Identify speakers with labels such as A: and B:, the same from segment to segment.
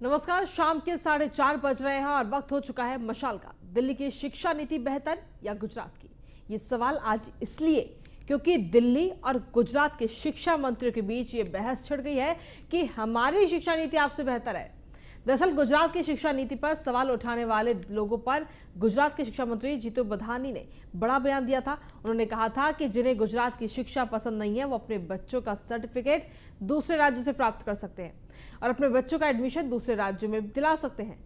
A: नमस्कार। शाम के 4:30 बज रहे हैं और वक्त हो चुका है मशाल का। दिल्ली की शिक्षा नीति बेहतर या गुजरात की? ये सवाल आज इसलिए क्योंकि दिल्ली और गुजरात के शिक्षा मंत्रियों के बीच ये बहस छिड़ गई है कि हमारी शिक्षा नीति आपसे बेहतर है। दरअसल गुजरात की शिक्षा नीति पर सवाल उठाने वाले लोगों पर गुजरात के शिक्षा मंत्री जीतू बधानी ने बड़ा बयान दिया था। उन्होंने कहा था कि जिन्हें गुजरात की शिक्षा पसंद नहीं है वो अपने बच्चों का सर्टिफिकेट दूसरे राज्यों से प्राप्त कर सकते हैं और अपने बच्चों का एडमिशन दूसरे राज्यों में दिला सकते हैं।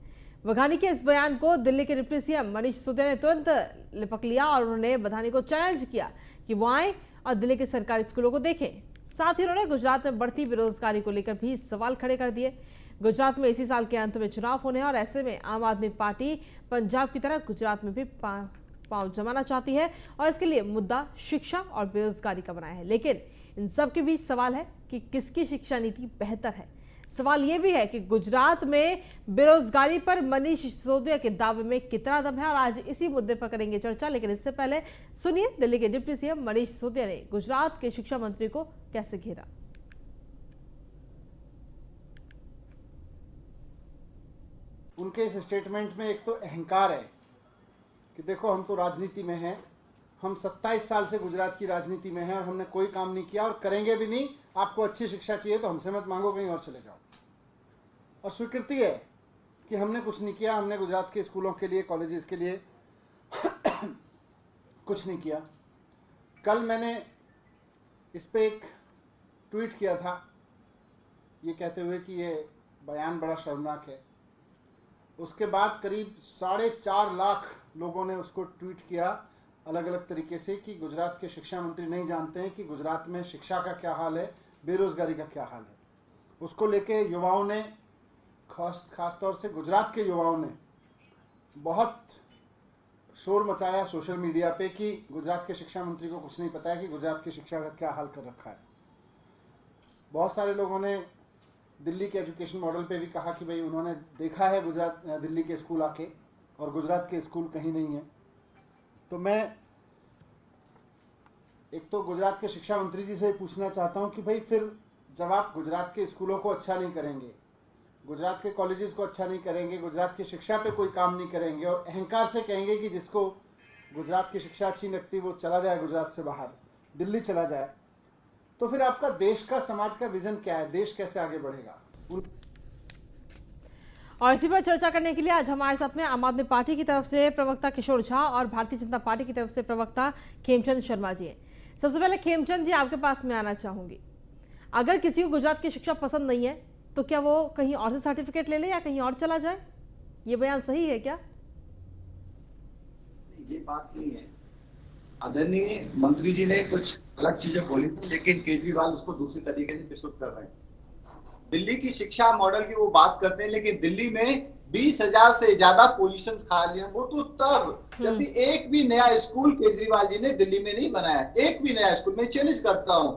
A: बघानी के इस बयान को दिल्ली के डिप्टी सीएम मनीष सिसोदिया ने तुरंत लिपक लिया और उन्होंने बधानी को चैलेंज किया कि वो आए और दिल्ली के सरकारी स्कूलों को देखें। साथ ही उन्होंने गुजरात में बढ़ती बेरोजगारी को लेकर भी सवाल खड़े कर दिए। गुजरात में इसी साल के अंत में चुनाव होने हैं और ऐसे में आम आदमी पार्टी पंजाब की तरह गुजरात में भी पांव जमाना चाहती है और इसके लिए मुद्दा शिक्षा और बेरोजगारी का बनाया है। लेकिन इन सब के बीच सवाल है कि किसकी शिक्षा नीति बेहतर है। सवाल यह भी है कि गुजरात में बेरोजगारी पर मनीष सिसोदिया के दावे में कितना दम है और आज इसी मुद्दे पर करेंगे चर्चा। लेकिन इससे पहले सुनिए दिल्ली के डिप्टी सीएम मनीष सिसोदिया ने गुजरात के शिक्षा मंत्री को कैसे घेरा।
B: उनके इस स्टेटमेंट में एक तो अहंकार है कि देखो हम तो राजनीति में हैं, हम 27 साल से गुजरात की राजनीति में हैं और हमने कोई काम नहीं किया और करेंगे भी नहीं। आपको अच्छी शिक्षा चाहिए तो हमसे मत मांगो, कहीं और चले जाओ। और स्वीकृति है कि हमने कुछ नहीं किया, हमने गुजरात के स्कूलों के लिए, कॉलेजेस के लिए कुछ नहीं किया। कल मैंने इस पे एक ट्वीट किया था ये कहते हुए कि ये बयान बड़ा शर्मनाक है। उसके बाद करीब 4.5 लाख लोगों ने उसको ट्वीट किया अलग अलग तरीके से कि गुजरात के शिक्षा मंत्री नहीं जानते हैं कि गुजरात में शिक्षा का क्या हाल है, बेरोजगारी का क्या हाल है। उसको लेके युवाओं ने, खास तौर से गुजरात के युवाओं ने बहुत शोर मचाया सोशल मीडिया पे कि गुजरात के शिक्षा मंत्री को कुछ नहीं पता है कि गुजरात की शिक्षा का क्या हाल कर रखा है। बहुत सारे लोगों ने दिल्ली के एजुकेशन मॉडल पे भी कहा कि भाई उन्होंने देखा है गुजरात दिल्ली के स्कूल आके और गुजरात के स्कूल कहीं नहीं है। तो मैं एक तो गुजरात के शिक्षा मंत्री जी से पूछना चाहता हूं कि भाई फिर जब आप गुजरात के स्कूलों को अच्छा नहीं करेंगे, गुजरात के कॉलेजेस को अच्छा नहीं करेंगे, गुजरात की शिक्षा पे कोई काम नहीं करेंगे और अहंकार से कहेंगे कि जिसको गुजरात की शिक्षा अच्छी लगती वो चला जाए गुजरात से बाहर, दिल्ली चला जाए, तो फिर आपका देश का, समाज का विजन क्या है? देश कैसे आगे बढ़ेगा?
A: और इसी पर चर्चा करने के लिए आज हमारे साथ में आम आदमी पार्टी की तरफ से प्रवक्ता किशोर झा और भारतीय जनता पार्टी की तरफ से प्रवक्ता खेमचंद शर्मा जी हैं। सबसे पहले खेमचंद जी आपके पास में आना चाहूंगी। अगर किसी को गुजरात की शिक्षा पसंद नहीं है तो क्या वो कहीं और से सर्टिफिकेट ले ले या कहीं और चला जाए? ये बयान सही है क्या?
C: ये बात नहीं है। आदरणीय मंत्री जी ने कुछ अलग चीजें बोली थी लेकिन केजरीवाल उसको दूसरी तरीके से प्रस्तुत कर रहे हैं। दिल्ली की शिक्षा मॉडल की वो बात करते हैं लेकिन दिल्ली में 20,000 से ज्यादा पोजीशंस खाली हैं। वो तो तब जब भी एक भी नया स्कूल केजरीवाल जी ने दिल्ली में नहीं बनाया, एक भी नया स्कूल में चैलेंज करता हूं,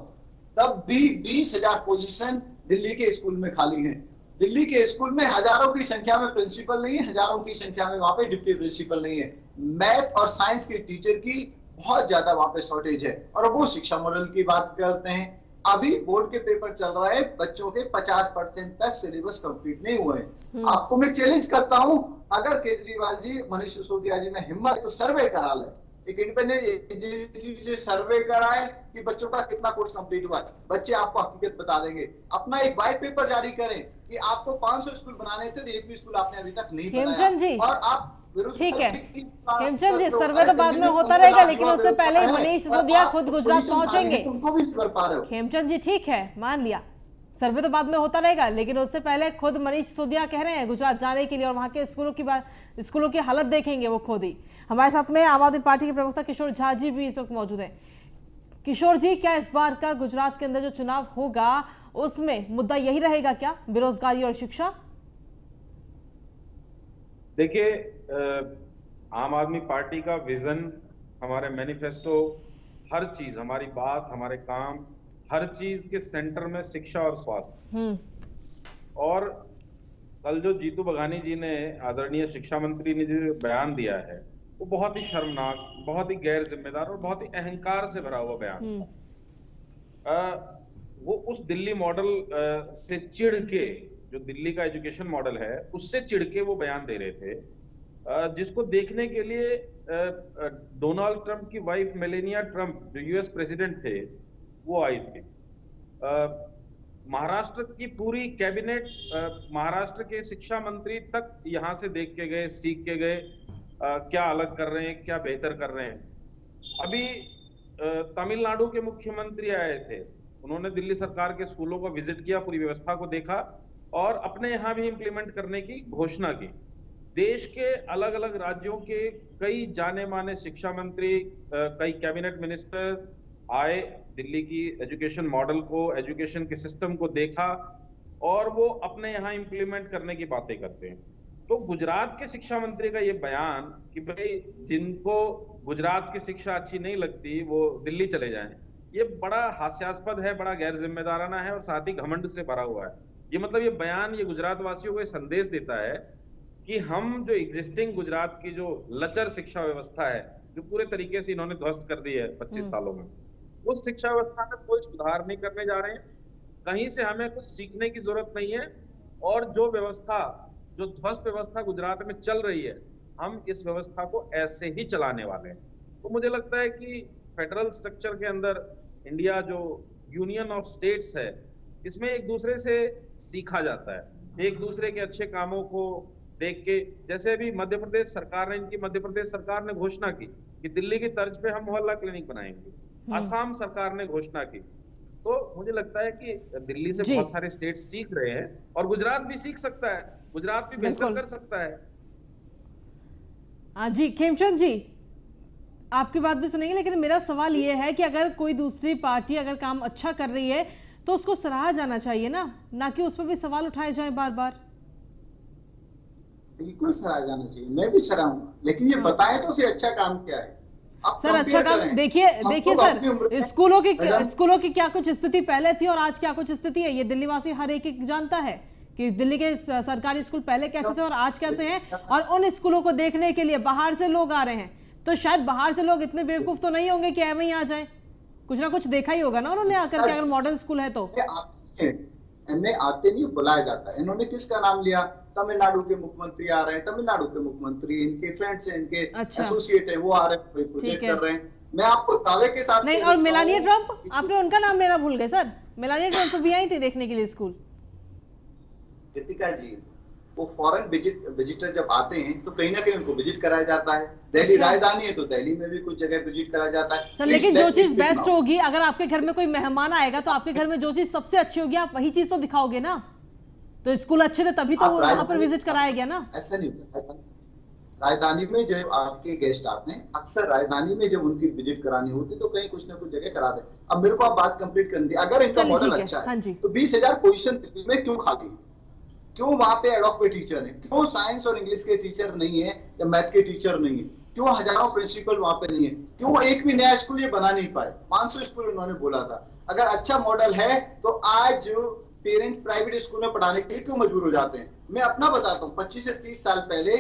C: तब भी 20,000 पोजीशन दिल्ली के स्कूल में खाली हैं। दिल्ली के स्कूल में हजारों की संख्या में प्रिंसिपल नहीं है, हजारों की संख्या में वहां पे डिप्टी प्रिंसिपल नहीं है। मैथ और साइंस के टीचर की बहुत ज्यादा वहां पे शॉर्टेज है। और वो शिक्षा मॉडल की बात करते हैं। अभी बोर्ड के पेपर चल रहा है, बच्चों के 50% तक सिलेबस कंप्लीट नहीं हुए हैं। आपको मैं चैलेंज करता हूं, अगर केजरीवाल जी, मनीष सिसोदिया जी में हिम्मत है तो सर्वे करा ले, एक इंडिपेंडेंट एजेंसी से सर्वे कराएं कि बच्चों का कितना कोर्स कंप्लीट हुआ है। बच्चे आपको हकीकत बता देंगे। अपना एक व्हाइट पेपर जारी करें कि आपको 500 स्कूल बनाने थे और एक भी स्कूल आपने अभी तक नहीं बनाया। और आप
A: ठीक है खेमचंद जी, सर्वे तो बाद में होता रहेगा लेकिन उससे पहले ही मनीष सिसोदिया खुद गुजरात पहुंचेंगे।
C: उनको भी नहीं कर पा रहे हो
A: खेमचंद जी ठीक है, मान लिया, सर्वे तो बाद में होता रहेगा लेकिन उससे पहले खुद मनीष सिसोदिया कह रहे हैं गुजरात जाने के लिए और वहां के स्कूलों की हालत देखेंगे वो खुद ही। हमारे साथ में आम आदमी पार्टी के प्रवक्ता किशोर झा जी भी इस वक्त मौजूद हैं। किशोर जी, क्या इस बार का गुजरात के अंदर जो चुनाव होगा उसमें मुद्दा यही रहेगा क्या, बेरोजगारी और शिक्षा?
D: देखिए, आम आदमी पार्टी का विजन, हमारे मैनिफेस्टो, हर चीज, हमारी बात, हमारे काम, हर चीज के सेंटर में शिक्षा और स्वास्थ्य। और कल जो जीतू बघानी जी ने, आदरणीय शिक्षा मंत्री ने जो बयान दिया है वो बहुत ही शर्मनाक, बहुत ही गैर जिम्मेदार और बहुत ही अहंकार से भरा हुआ बयान। वो उस दिल्ली मॉडल से चिढ़ के जो दिल्ली का एजुकेशन मॉडल है उससे चिढ़ के वो बयान दे रहे थे, जिसको देखने के लिए डोनाल्ड ट्रंप की वाइफ मेलेनिया ट्रंप जो यूएस प्रेसिडेंट थे वो आई थी। महाराष्ट्र की पूरी कैबिनेट, महाराष्ट्र के शिक्षा मंत्री तक यहाँ से देख के गए, सीख के गए, क्या अलग कर रहे हैं, क्या बेहतर कर रहे हैं। अभी तमिलनाडु के मुख्यमंत्री आए थे, उन्होंने दिल्ली सरकार के स्कूलों को विजिट किया, पूरी व्यवस्था को देखा और अपने यहाँ भी इम्प्लीमेंट करने की घोषणा की। देश के अलग अलग राज्यों के कई जाने माने शिक्षा मंत्री, कई कैबिनेट मिनिस्टर आए, दिल्ली की एजुकेशन मॉडल को, एजुकेशन के सिस्टम को देखा और वो अपने यहाँ इम्प्लीमेंट करने की बातें करते हैं। तो गुजरात के शिक्षा मंत्री का ये बयान कि भाई जिनको गुजरात की शिक्षा अच्छी नहीं लगती वो दिल्ली चले जाएं, ये बड़ा हास्यास्पद है, बड़ा गैर जिम्मेदाराना है और साथ ही घमंड से भरा हुआ है। ये मतलब ये बयान ये गुजरात वासियों को ये संदेश देता है कि हम जो एग्जिस्टिंग गुजरात की जो लचर शिक्षा व्यवस्था है, जो पूरे तरीके से इन्होंने ध्वस्त कर दी है 25 सालों में, उस शिक्षा व्यवस्था में कोई सुधार नहीं करने जा रहे हैं। कहीं से हमें कुछ सीखने की जरूरत नहीं है और जो व्यवस्था, जो ध्वस्त व्यवस्था गुजरात में चल रही है, हम इस व्यवस्था को ऐसे ही चलाने वाले हैं। तो मुझे लगता है कि फेडरल स्ट्रक्चर के अंदर इंडिया जो यूनियन ऑफ स्टेट्स है, इसमें एक दूसरे से सीखा जाता है, एक दूसरे के अच्छे कामों को देख के। जैसे अभी मध्य प्रदेश सरकार ने, इनकी मध्य प्रदेश सरकार ने घोषणा की कि दिल्ली की तर्ज पे हम मोहल्ला क्लिनिक बनाएंगे। असम सरकार ने घोषणा की। तो मुझे लगता है कि दिल्ली से बहुत सारे स्टेट सीख रहे हैं और गुजरात भी सीख सकता है, गुजरात भी बेहतर कर सकता है।
A: जी खेमचंद जी, आपकी बात भी सुनेंगे, लेकिन मेरा सवाल ये है कि अगर कोई दूसरी पार्टी अगर काम अच्छा कर रही है तो उसको सराहा जाना चाहिए ना कि उस पर भी सवाल उठाए जाए बार बार।
C: बिल्कुल सराहा जाना चाहिए, मैं भी सराहूंगा, लेकिन ये बताएं तो उसे अच्छा काम क्या है।
A: सर अच्छा काम देखिए सर, स्कूलों की क्या कुछ स्थिति पहले थी और आज क्या कुछ स्थिति है, ये दिल्ली वासी हर एक जानता है कि दिल्ली के सरकारी स्कूल पहले कैसे थे और आज कैसे हैं। और उन स्कूलों को देखने के लिए बाहर से लोग आ रहे हैं, तो शायद बाहर से लोग इतने बेवकूफ तो नहीं होंगे कि एवं ही आ जाए, कुछ ना कुछ देखा ही होगा ना उन्होंने आकर के, अगर मॉडर्न स्कूल है तो।
C: एमए आते नहीं, बुलाया जाता है। इन्होंने किसका नाम लिया? तमिलनाडु के मुख्यमंत्री आ रहे हैं, तमिलनाडु के मुख्यमंत्री इनके फ्रेंड्स हैं, इनके एसोसिएट है, वो आ रहे हैं, प्रोजेक्ट कर रहे हैं। मैं आपको दावे के साथ
A: नहीं, और मेलानिया ट्रंप, आपने उनका नाम लेना भूल गए सर, मेलानिया ट्रंप तो भी आई थी देखने के लिए स्कूल।
C: कृतिका जी, वो फॉरेन विजिटर जब आते हैं तो कहीं ना कहीं उनको विजिट कराया जाता है। दिल्ली राजधानी है तो दिल्ली में भी कुछ जगह विजिट कराया जाता है
A: सर। लेकिन जो चीज बेस्ट होगी, अगर आपके घर में कोई मेहमान आएगा तो आपके घर में जो चीज सबसे अच्छी होगी आप वही चीज तो दिखाओगे ना। तो स्कूल अच्छे थे तभी तो वहां पर विजिट कराया गया ना।
C: ऐसा नहीं होता। राजधानी में जब आपके गेस्ट आते हैं, अक्सर राजधानी में जब उनकी विजिट करानी होती है तो कहीं कुछ ना कुछ जगह करा दे। अब मेरे को आप बात कंप्लीट करनी थी। अगर इनका मॉडल अच्छा है तो 20,000 पोजीशन दिल्ली में क्यों खाली है? क्यों वहां पे एड हॉक पे टीचर है? क्यों साइंस और इंग्लिश के टीचर नहीं है या मैथ के टीचर नहीं है? क्यों हजारों प्रिंसिपल वहां पे नहीं है? क्यों एक भी नया स्कूल ये बना नहीं पाए? 500 स्कूल उन्होंने बोला था। अगर अच्छा मॉडल है तो आज पेरेंट प्राइवेट स्कूल में पढ़ाने के लिए क्यों मजबूर हो जाते हैं? मैं अपना बताता हूँ, 25 से 30 साल पहले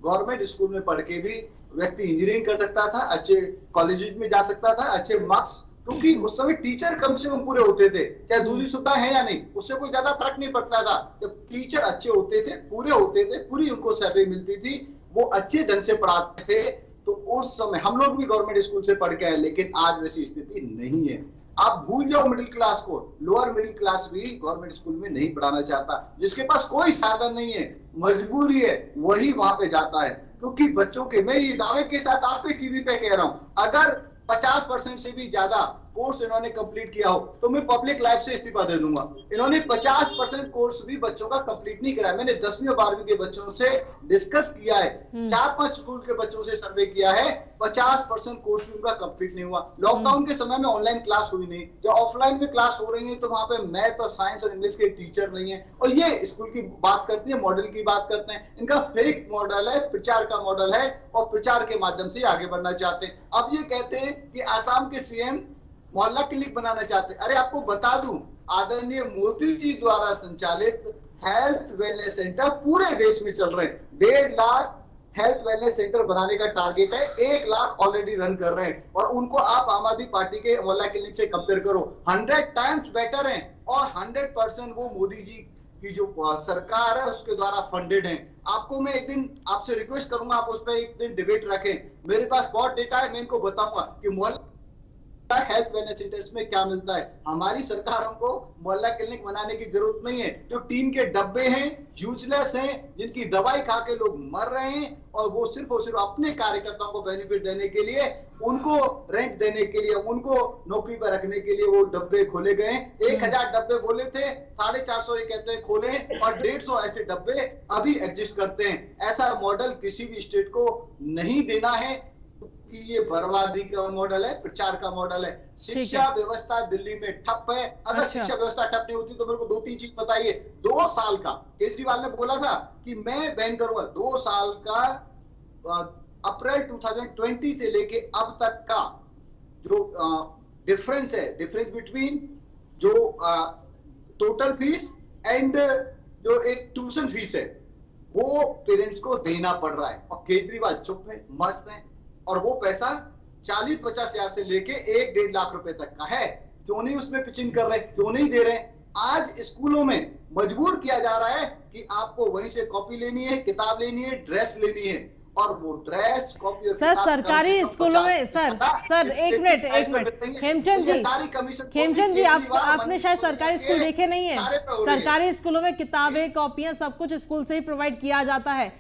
C: गवर्नमेंट स्कूल में पढ़ के भी व्यक्ति इंजीनियरिंग कर सकता था, अच्छे कॉलेज में जा सकता था, अच्छे मार्क्स, क्योंकि उस समय टीचर कम से कम पूरे होते थे, चाहे दूसरी सुविधा है या नहीं, उससे कोई ज्यादा फर्क नहीं पड़ता था। जब टीचर अच्छे होते थे, पूरे होते थे, पूरी उनको सैलरी मिलती थी, वो अच्छे ढंग से पढ़ाते थे, तो उस समय हम लोग भी गवर्नमेंट स्कूल से पढ़ के आए, लेकिन आज वैसी स्थिति नहीं है। आप भूल जाओ मिडिल क्लास को, लोअर मिडिल क्लास भी गवर्नमेंट स्कूल में नहीं पढ़ाना चाहता। जिसके पास कोई साधन नहीं है, मजबूरी है, वही वहां पे जाता है। क्योंकि बच्चों के, मैं ये दावे के साथ आपके टीवी पे कह रहा हूं, अगर 50% से भी ज्यादा कोर्स इन्होंने कंप्लीट किया हो तो मैं पब्लिक लाइफ से इस्तीफा दे दूंगा। इन्होंने 50% कोर्स भी बच्चों का कंप्लीट नहीं कराया। मैंने 10वीं और 12वीं के बच्चों से डिस्कस किया है, 4-5 स्कूल के बच्चों से सर्वे किया है, 50% कोर्स भी उनका कंप्लीट नहीं हुआ। लॉकडाउन के समय में ऑनलाइन क्लास हुई नहीं, जो ऑफलाइन में क्लास हो रही है तो वहां पे मैथ और साइंस और इंग्लिश के टीचर नहीं है। और ये स्कूल की बात करती है, मॉडल की बात करते हैं, इनका फेक मॉडल है, प्रचार का मॉडल है और प्रचार के माध्यम से आगे बढ़ना चाहते हैं। अब ये कहते हैं कि आसाम के सीएम मोहल्ला क्लिनिक बनाना चाहते हैं। अरे आपको बता दूं, आदरणीय मोदी जी द्वारा संचालित हेल्थ वेलनेस सेंटर पूरे देश में चल रहे हैं। 1.5 लाख हेल्थ वेलनेस सेंटर बनाने का टारगेट है, 1 लाख ऑलरेडी रन कर रहे हैं। और उनको आप आम आदमी पार्टी के मोहल्ला क्लिनिक से कंपेयर करो, 100 टाइम्स बेटर है और 100% वो मोदी जी कि जो सरकार है उसके द्वारा फंडेड है। आपको मैं एक दिन आपसे रिक्वेस्ट करूंगा, आप उस पर एक दिन डिबेट रखें। मेरे पास बहुत डेटा है, मैं इनको बताऊंगा कि मोहल्ला हेल्थ वेलनेस सेंटर्स में क्या मिलता है। हमारी सरकारों को मोहल्ला क्लिनिक बनाने की जरूरत नहीं है। जो टीन के डब्बे हैं, यूजलेस हैं, जिनकी दवाई खा के लोग मर रहे हैं, और वो सिर्फ और सिर्फ अपने कार्यकर्ताओं को बेनिफिट देने के लिए, उनको रेंट देने के लिए, उनको नौकरी पर रखने के लिए वो डब्बे खोले गए। 1000 डब्बे बोले थे, 450 ये कहते हैं खोले, और 150 ऐसे डब्बे अभी एग्जिस्ट करते हैं। ऐसा मॉडल किसी भी स्टेट को नहीं देना है कि ये बर्बादी का मॉडल है, प्रचार का मॉडल है। शिक्षा व्यवस्था दिल्ली में ठप है। अगर शिक्षा व्यवस्था ठप नहीं होती तो मेरे को 2-3 चीज बताइए। 2 साल का केजरीवाल ने बोला था कि मैं बैन करूंगा। 2 साल का अप्रैल 2020 से लेके अब तक का जो डिफरेंस है, डिफरेंस बिटवीन जो टोटल फीस एंड जो एक ट्यूशन फीस है, वो पेरेंट्स को देना पड़ रहा है। और केजरीवाल चुप है, मस्त है, और वो पैसा 40-50 हजार से लेके 1-1.5 लाख रुपए तक का है। क्यों नहीं उसमें पिचिंग कर रहे, क्यों नहीं दे रहे? आज स्कूलों में मजबूर किया जा रहा है कि आपको वहीं से कॉपी लेनी है, किताब लेनी है, ड्रेस लेनी है, और वो ड्रेस, कॉपी और
A: सर सरकारी स्कूलों में सर एक मिनट खेमचंद जी आपने शायद सरकारी स्कूल देखे नहीं है। सरकारी स्कूलों में किताबें, कॉपियां, सब कुछ स्कूल से ही प्रोवाइड किया जाता है।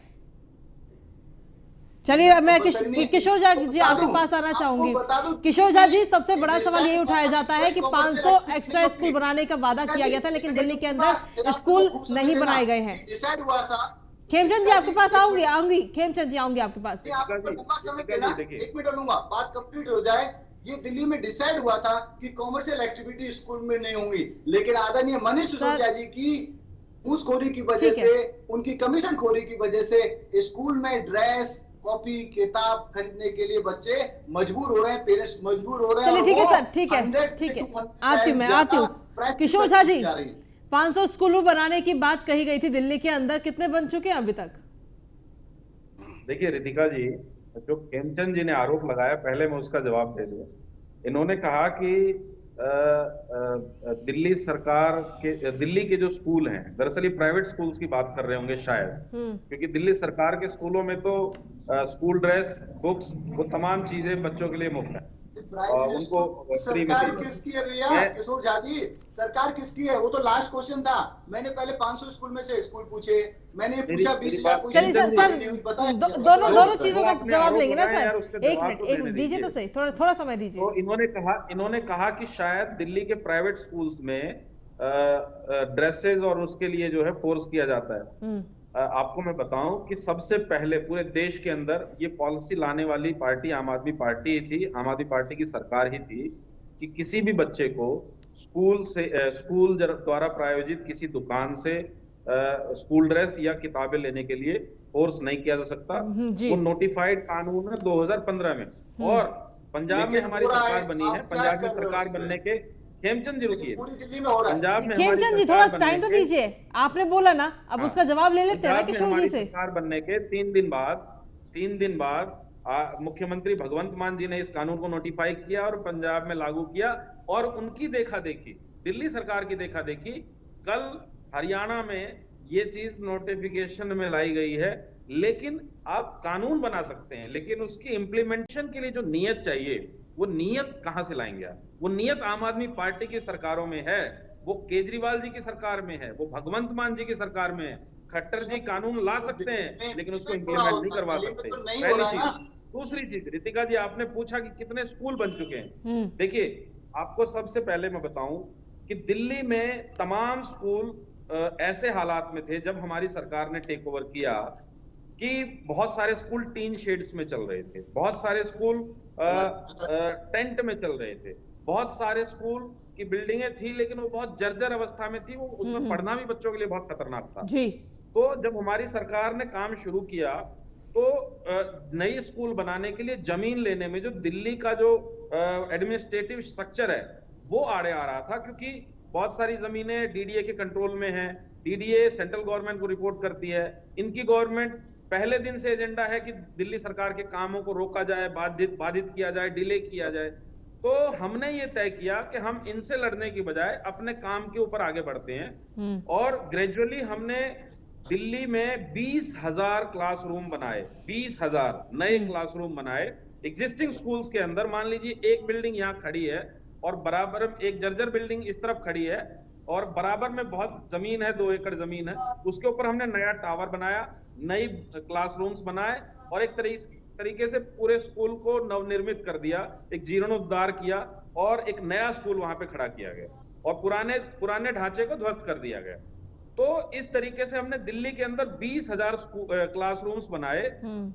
A: चलिए मैं किशोर झा जी आपके पास आना चाहूंगी। किशोर झा जी, सबसे बड़ा सवाल ये उठाया जाता है कि 500 एक्स्ट्रा स्कूल बनाने का वादा किया गया था, लेकिन दिल्ली के अंदर स्कूल नहीं बनाए गए हैं। खेमचंद जी आपके पास आऊंगी खेमचंद जी आऊंगी आपके पास।
C: एक मिनट लूंगा, बात कंप्लीट हो जाए। ये दिल्ली में डिसाइड हुआ था कि कॉमर्शियल एक्टिविटी स्कूल में नहीं होंगी, लेकिन आदरणीय मनीष सिसोदिया जी की घूसखोरी की वजह से, उनकी कमीशन खोरी की वजह से स्कूल में ड्रेस, कॉपी, किताब खरीदने के लिए बच्चे मजबूर हो रहे हैं, पेरेंट्स मजबूर हो रहे हैं।
A: चलिए ठीक है सर, ठीक है आती हूँ किशोर झा जी, 500 स्कूलों बनाने की बात कही गई थी दिल्ली के अंदर, कितने बन चुके हैं अभी तक?
D: देखिए रितिका जी, जो खेमचंद जी ने आरोप लगाया, पहले मैं उसका जवाब दे दूं। इन्होंने कहा कि दिल्ली सरकार के, दिल्ली के जो स्कूल हैं, दरअसल ये प्राइवेट स्कूल्स की बात कर रहे होंगे शायद, क्योंकि दिल्ली सरकार के स्कूलों में तो स्कूल ड्रेस, बुक्स, वो तमाम चीजें बच्चों के लिए मुफ्त है और उनको फ्री में।
C: सरकार किसकी है भैया किशोर झा जी? सरकार किसकी है? वो तो लास्ट क्वेश्चन था। मैंने पहले 500 स्कूल में से स्कूल पूछे, मैंने पूछा 20,000 पूछे।
A: चलिए सर दोनों चीजों का जवाब लेंगे ना सर। एक मिनट दीजिए तो सही, थोड़ा समय दीजिए।
D: तो इन्होंने कहा कि शायद दिल्ली के प्राइवेट स्कूल्स में ड्रेसेस और उसके लिए जो है फोर्स किया जाता है। आपको मैं बताऊं कि सबसे पहले पूरे देश के अंदर ये पॉलिसी लाने वाली पार्टी आम आदमी पार्टी ही थी, आम आदमी पार्टी की सरकार ही थी, कि किसी भी बच्चे को स्कूल द्वारा प्रायोजित किसी दुकान से स्कूल ड्रेस या किताबें लेने के लिए फोर्स नहीं किया जा सकता। वो नोटिफाइड कानून है 2015 में। और पंजाब में हमारी सरकार बनी है, पंजाब में सरकार बनने के, खेमचंद जी रुकिए, पंजाब में
A: खेमचंद जी थोड़ा टाइम तो दीजिए, आपने बोला ना, अब उसका जवाब ले लेते हैं ना किशोर जी से।
D: सरकार बनने के 3 दिन बाद मुख्यमंत्री भगवंत मान जी ने इस कानून को नोटिफाई किया और पंजाब में लागू किया। और उनकी देखा देखी, दिल्ली सरकार की देखा देखी, कल हरियाणा में ये चीज नोटिफिकेशन में लाई गई है। लेकिन आप कानून बना सकते हैं, लेकिन उसकी इंप्लीमेंटेशन के लिए जो नियत चाहिए, वो नियत कहां से लाएंगे आप? वो नियत आम आदमी पार्टी की सरकारों में है, वो केजरीवाल जी की सरकार में है, वो भगवंत मान जी की सरकार में है। खट्टर जी कानून ला सकते हैं लेकिन उसको इंप्लीमेंट नहीं करवा सकते, पहली चीज। दूसरी चीज, रितिका जी आपने पूछा कि कितने स्कूल बन चुके हैं। देखिए, आपको सबसे पहले मैं बताऊं कि दिल्ली में तमाम स्कूल ऐसे हालात में थे जब हमारी सरकार ने टेक ओवर किया कि बहुत सारे स्कूल टीन शेड्स में चल रहे थे, बहुत सारे स्कूल टेंट में चल रहे थे, बहुत सारे स्कूल की बिल्डिंगें थी लेकिन वो बहुत जर्जर अवस्था में थी, वो उसमें पढ़ना भी बच्चों के लिए बहुत खतरनाक था जी। तो जब हमारी सरकार ने काम शुरू किया तो नई स्कूल बनाने के लिए जमीन लेने में जो दिल्ली का जो एडमिनिस्ट्रेटिव स्ट्रक्चर है वो आड़े आ रहा था, क्योंकि बहुत सारी जमीनें डीडीए के कंट्रोल में है, डीडीए सेंट्रल गवर्नमेंट को रिपोर्ट करती है। इनकी गवर्नमेंट पहले दिन से एजेंडा है कि दिल्ली सरकार के कामों को रोका जाए, बाधित किया जाए, डिले किया जाए। तो हमने ये तय किया कि हम इनसे लड़ने की बजाय अपने काम के ऊपर आगे बढ़ते हैं और ग्रेजुअली हमने दिल्ली में 20,000 क्लासरूम बनाए, 20,000 नए क्लासरूम बनाए एग्जिस्टिंग स्कूल्स के अंदर। मान लीजिए एक बिल्डिंग यहाँ खड़ी है और बराबर एक जर्जर बिल्डिंग इस तरफ खड़ी है और बराबर में बहुत जमीन है, 2 एकड़ जमीन है, उसके ऊपर हमने नया टावर बनाया, नई क्लासरूम्स बनाए और एक तरीके से पूरे स्कूल को नवनिर्मित कर दिया, एक जीर्णोद्धार किया और एक नया स्कूल वहां पे खड़ा किया गया और पुराने ढांचे को ध्वस्त कर दिया गया। तो इस तरीके से हमने दिल्ली के अंदर 20,000 क्लासरूम्स बनाए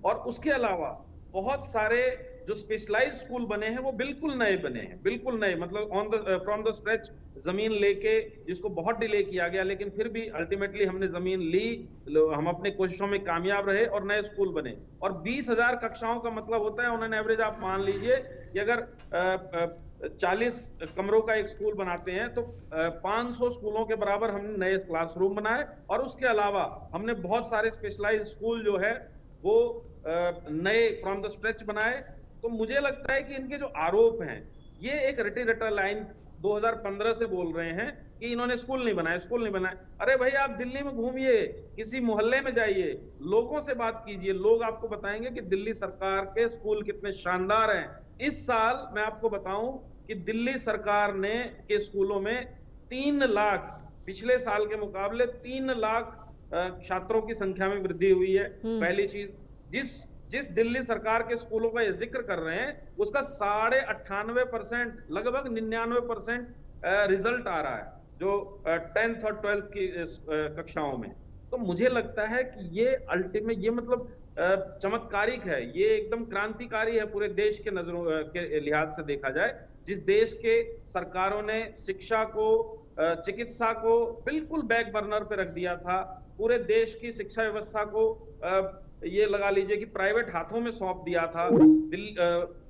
D: और उसके अलावा बहुत सारे जो स्पेशलाइज्ड स्कूल बने हैं वो बिल्कुल नए बने हैं, बिल्कुल नए, मतलब फ्रॉम द स्क्रैच जमीन लेके, जिसको बहुत डिले किया गया लेकिन फिर भी अल्टीमेटली हमने जमीन ली, हम अपने कोशिशों में कामयाब रहे और नए स्कूल बने। और 20,000 कक्षाओं का मतलब होता है, उन्होंने एवरेज आप मान लीजिए कि अगर 40 कमरों का एक स्कूल बनाते हैं तो 500 स्कूलों के बराबर हमने नए क्लासरूम बनाए और उसके अलावा हमने बहुत सारे स्पेशलाइज्ड स्कूल जो है वो नए फ्रॉम द स्क्रैच बनाए। तो मुझे लगता है कि इनके जो आरोप हैं ये एक रटी रटा लाइन 2015 से बोल रहे हैं कि इन्होंने स्कूल नहीं बनाए। अरे भाई, आप दिल्ली में घूमिए, किसी मोहल्ले में जाइए, लोगों से बात कीजिए, लोग आपको बताएंगे कि दिल्ली सरकार के स्कूल कितने शानदार हैं। इस साल मैं आपको बताऊं कि दिल्ली सरकार ने के स्कूलों में 3 लाख, पिछले साल के मुकाबले 3 लाख छात्रों की संख्या में वृद्धि हुई है। पहली चीज, जिस दिल्ली सरकार के स्कूलों का ये जिक्र कर रहे हैं उसका 98.5%, लगभग 99% रिजल्ट आ रहा है जो 10th और 12th की कक्षाओं में। तो मुझे लगता है कि ये मतलब चमत्कारिक है, ये एकदम क्रांतिकारी है पूरे देश के नजरों के लिहाज से देखा जाए। जिस देश के सरकारों ने शिक्षा को, चिकित्सा को बिल्कुल बैक बर्नर पे रख दिया था, पूरे देश की शिक्षा व्यवस्था को ये लगा लीजिए कि प्राइवेट हाथों में सौंप दिया था।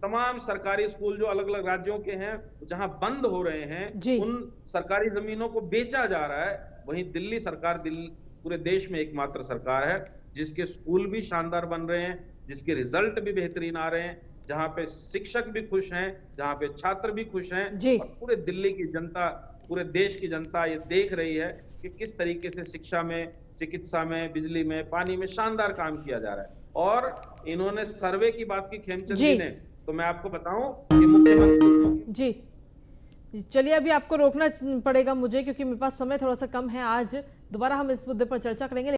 D: तमाम सरकारी स्कूल जो अलग अलग राज्यों के हैं जहां बंद हो रहे हैं, उन सरकारी जमीनों को बेचा जा रहा है। वहीं दिल्ली सरकार पूरे देश में एकमात्र सरकार है जिसके स्कूल भी शानदार बन रहे हैं, जिसके रिजल्ट भी बेहतरीन आ रहे हैं, जहां पे शिक्षक भी खुश हैं, जहां पे छात्र भी खुश हैं और पूरे दिल्ली की जनता, पूरे देश की जनता ये देख रही है कि किस तरीके से शिक्षा में, चिकित्सा में, बिजली में, पानी में शानदार काम किया जा रहा है। और इन्होंने सर्वे की बात की खेमचंद जी ने, तो मैं आपको बताऊं कि मुख्यमंत्री
A: जी चलिए, अभी आपको रोकना पड़ेगा मुझे क्योंकि मेरे पास समय थोड़ा सा कम है। आज दोबारा हम इस मुद्दे पर चर्चा करेंगे।